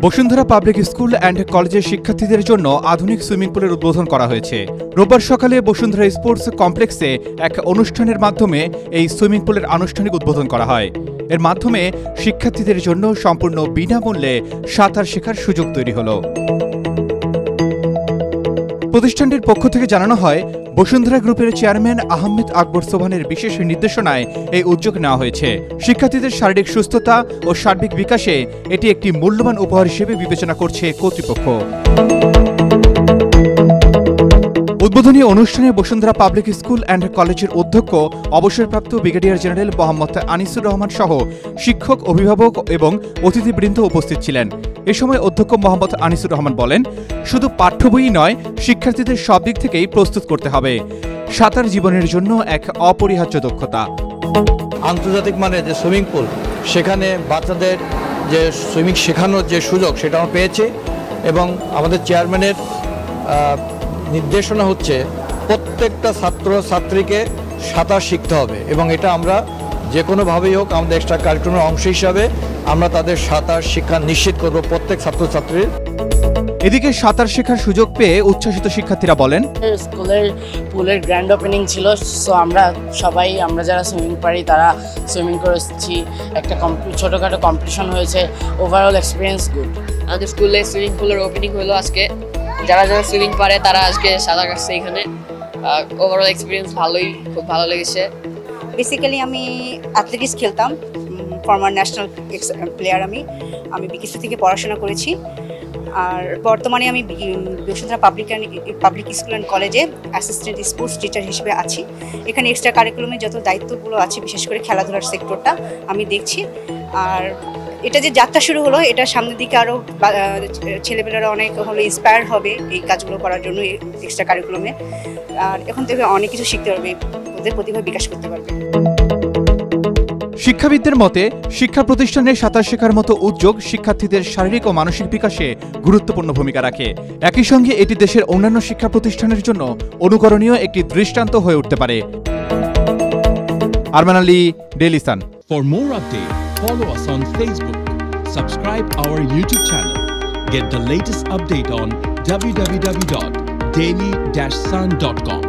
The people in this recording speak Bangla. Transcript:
বসুন্ধরা পাবলিক স্কুল অ্যান্ড কলেজের শিক্ষার্থীদের জন্য আধুনিক সুইমিং পুলের উদ্বোধন করা হয়েছে। রোববার সকালে বসুন্ধরা স্পোর্টস কমপ্লেক্সে এক অনুষ্ঠানের মাধ্যমে এই সুইমিং পুলের আনুষ্ঠানিক উদ্বোধন করা হয়। এর মাধ্যমে শিক্ষার্থীদের জন্য সম্পূর্ণ বিনামূল্যে সাঁতার শেখার সুযোগ তৈরি হলো। প্রতিষ্ঠানটির পক্ষ থেকে জানানো হয়, বসুন্ধরা গ্রুপের চেয়ারম্যান আহমেদ আকবর সোবহানের বিশেষ নির্দেশনায় এই উদ্যোগ নেওয়া হয়েছে। শিক্ষার্থীদের শারীরিক সুস্থতা ও সার্বিক বিকাশে এটি একটি মূল্যবান উপহার হিসেবে বিবেচনা করছে কর্তৃপক্ষ। উদ্বোধনী অনুষ্ঠানে বসুন্ধরা পাবলিক স্কুল অ্যান্ড কলেজের অধ্যক্ষ অবসরপ্রাপ্ত ব্রিগেডিয়ার জেনারেল মোহাম্মদ আনিসুর রহমান সহ শিক্ষক, অভিভাবক এবং অতিথিবৃন্দ উপস্থিত ছিলেন। এ সময় অধ্যক্ষ মোহাম্মদ আনিসুর রহমান বলেন, শুধু পাঠ্য বই নয়, শিক্ষার্থীদের সব দিক থেকেই প্রস্তুত করতে হবে। সাঁতার জীবনের জন্য এক অপরিহার্য দক্ষতা। আন্তর্জাতিক মানের যে সুইমিং পুল, সেখানে বাচ্চাদের যে সুইমিং শেখানোর যে সুযোগ সেটা আমরা পেয়েছি এবং আমাদের চেয়ারম্যানের নির্দেশনা হচ্ছে প্রত্যেকটা ছাত্র ছাত্রীকে সাঁতার শিখতে হবে এবং এটা আমরা যে কোনোভাবেই হোক আমাদের এক্সট্রা কারিকুলামের অংশ হিসাবে আমরা তাদের সাঁতার শিক্ষা নিশ্চিত করব প্রত্যেক ছাত্রছাত্রীর। এদিকে সাঁতার শেখার সুযোগ পেয়ে উচ্ছ্বসিত শিক্ষার্থীরা বলেন, স্কুলের পুলের গ্র্যান্ড ওপেনিং ছিল, সো আমরা যারা সুইমিং পারি তারা সুইমিং করেছি। একটা ছোটোখাটো কম্পিটিশন হয়েছে। Overall experience good. আমাদের স্কুলে সুইমিং পুলের ওপেনিং হলো আজকে। যারা সুইমিং পারে তারা আজকে সাঁতার কাটছে এখানে। ওভারঅল এক্সপিরিয়েন্স ভালোই, খুব ভালো লেগেছে। বেসিক্যালি আমি অ্যাথলেটিক্স খেলতাম, ফর্মার ন্যাশনাল প্লেয়ার। আমি বিকেএসপি থেকে পড়াশোনা করেছি, আর বর্তমানে আমি বসুন্ধরা পাবলিক স্কুল অ্যান্ড কলেজে অ্যাসিস্ট্যান্ট স্পোর্টস টিচার হিসেবে আছি। এখানে এক্সট্রা কারিকুলামের যত দায়িত্বগুলো আছে, বিশেষ করে খেলাধুলার সেক্টরটা আমি দেখছি। আর এটা যে যাত্রা শুরু হলো, এটা সামনের দিকে আরও ছেলেমেয়েরা অনেক ইন্সপায়ার হবে এই কাজগুলো করার জন্য এক্সট্রা কারিকুলামে। আর এখন থেকে অনেক কিছু শিখতে পারবে, ওদের প্রতিভা বিকাশ করতে পারবে। শিক্ষাবিদদের মতে, শিক্ষা প্রতিষ্ঠানে সাঁতার শেখার মতো উদ্যোগ শিক্ষার্থীদের শারীরিক ও মানসিক বিকাশে গুরুত্বপূর্ণ ভূমিকা রাখে। একই সঙ্গে এটি দেশের অন্যান্য শিক্ষা প্রতিষ্ঠানের জন্য অনুকরণীয় একটি দৃষ্টান্ত হয়ে উঠতে পারে। Arman Ali, Daily Sun. For more updates, follow us on Facebook, subscribe our YouTube channel, get the latest update on www.daily-sun.com.